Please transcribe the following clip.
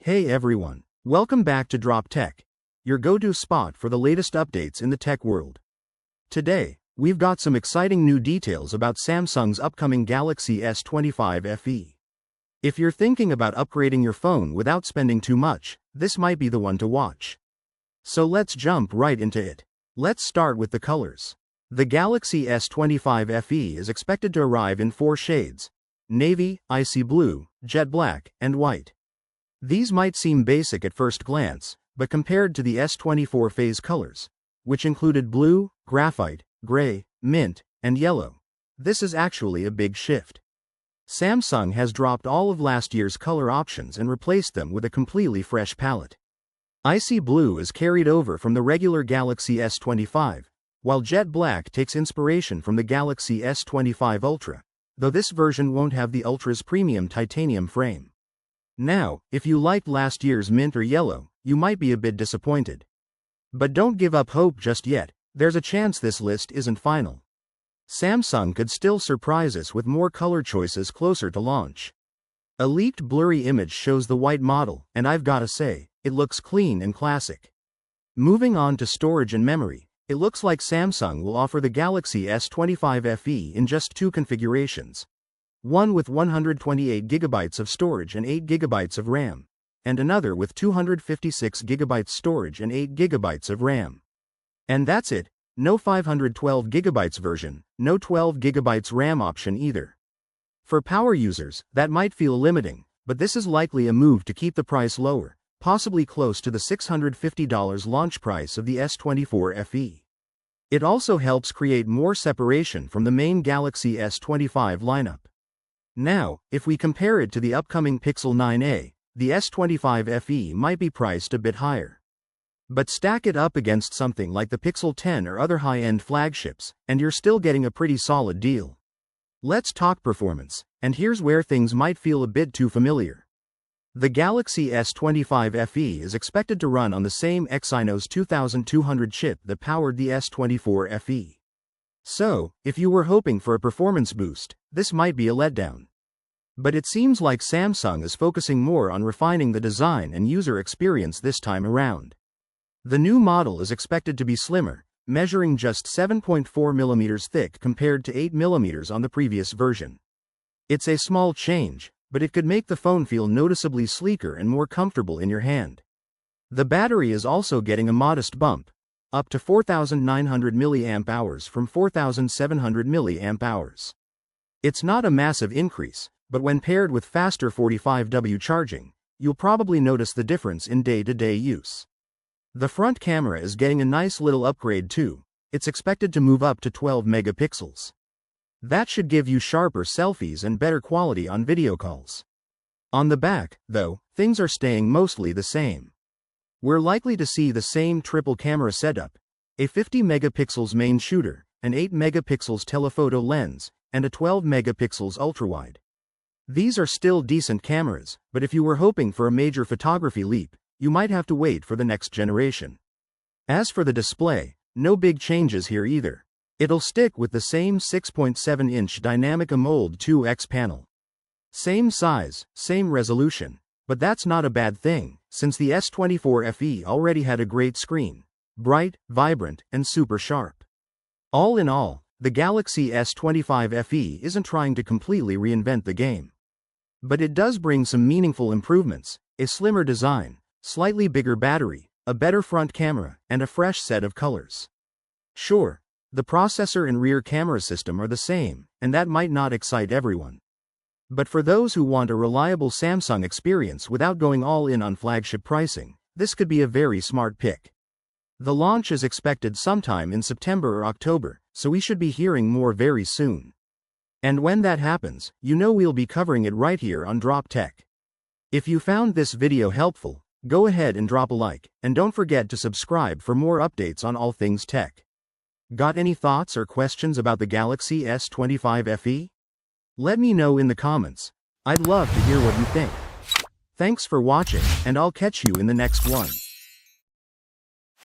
Hey everyone, welcome back to Drop Tech, your go-to spot for the latest updates in the tech world. Today, we've got some exciting new details about Samsung's upcoming Galaxy S25 FE. If you're thinking about upgrading your phone without spending too much, this might be the one to watch. So let's jump right into it. Let's start with the colors. The Galaxy S25 FE is expected to arrive in 4 shades: navy, icy blue, jet black, and white. These might seem basic at first glance, but compared to the S24 phase colors, which included blue, graphite, gray, mint, and yellow, this is actually a big shift. Samsung has dropped all of last year's color options and replaced them with a completely fresh palette. Icy blue is carried over from the regular Galaxy S25, while jet black takes inspiration from the Galaxy S25 Ultra, though this version won't have the Ultra's premium titanium frame. Now, if you liked last year's mint or yellow, you might be a bit disappointed. But don't give up hope just yet, there's a chance this list isn't final. Samsung could still surprise us with more color choices closer to launch. A leaked blurry image shows the white model, and I've gotta say, it looks clean and classic. Moving on to storage and memory, it looks like Samsung will offer the Galaxy S25 FE in just 2 configurations. One with 128GB of storage and 8GB of RAM, and another with 256GB storage and 8GB of RAM. And that's it, no 512GB version, no 12GB RAM option either. For power users, that might feel limiting, but this is likely a move to keep the price lower, possibly close to the $650 launch price of the S24 FE. It also helps create more separation from the main Galaxy S25 lineup. Now, if we compare it to the upcoming Pixel 9a, the S25 FE might be priced a bit higher. But stack it up against something like the Pixel 10 or other high-end flagships, and you're still getting a pretty solid deal. Let's talk performance, and here's where things might feel a bit too familiar. The Galaxy S25 FE is expected to run on the same Exynos 2200 chip that powered the S24 FE. So, if you were hoping for a performance boost, this might be a letdown. But it seems like Samsung is focusing more on refining the design and user experience this time around. The new model is expected to be slimmer, measuring just 7.4mm thick compared to 8mm on the previous version. It's a small change, but it could make the phone feel noticeably sleeker and more comfortable in your hand. The battery is also getting a modest bump, up to 4,900 mAh from 4,700 mAh. It's not a massive increase, but when paired with faster 45W charging, you'll probably notice the difference in day-to-day use. The front camera is getting a nice little upgrade too. It's expected to move up to 12 megapixels. That should give you sharper selfies and better quality on video calls. On the back, though, things are staying mostly the same. We're likely to see the same triple camera setup, a 50 megapixels main shooter, an 8 megapixels telephoto lens, and a 12 megapixels ultrawide. These are still decent cameras, but if you were hoping for a major photography leap, you might have to wait for the next generation. As for the display, no big changes here either. It'll stick with the same 6.7-inch Dynamic AMOLED 2X panel. Same size, same resolution. But that's not a bad thing, since the S24 FE already had a great screen, bright, vibrant, and super sharp. All in all, the Galaxy S25 FE isn't trying to completely reinvent the game. But it does bring some meaningful improvements: a slimmer design, slightly bigger battery, a better front camera, and a fresh set of colors. Sure, the processor and rear camera system are the same, and that might not excite everyone. But for those who want a reliable Samsung experience without going all in on flagship pricing, this could be a very smart pick. The launch is expected sometime in September or October, so we should be hearing more very soon. And when that happens, you know we'll be covering it right here on Drop Tech. If you found this video helpful, go ahead and drop a like, and don't forget to subscribe for more updates on all things tech. Got any thoughts or questions about the Galaxy S25 FE? Let me know in the comments. I'd love to hear what you think. Thanks for watching, and I'll catch you in the next one.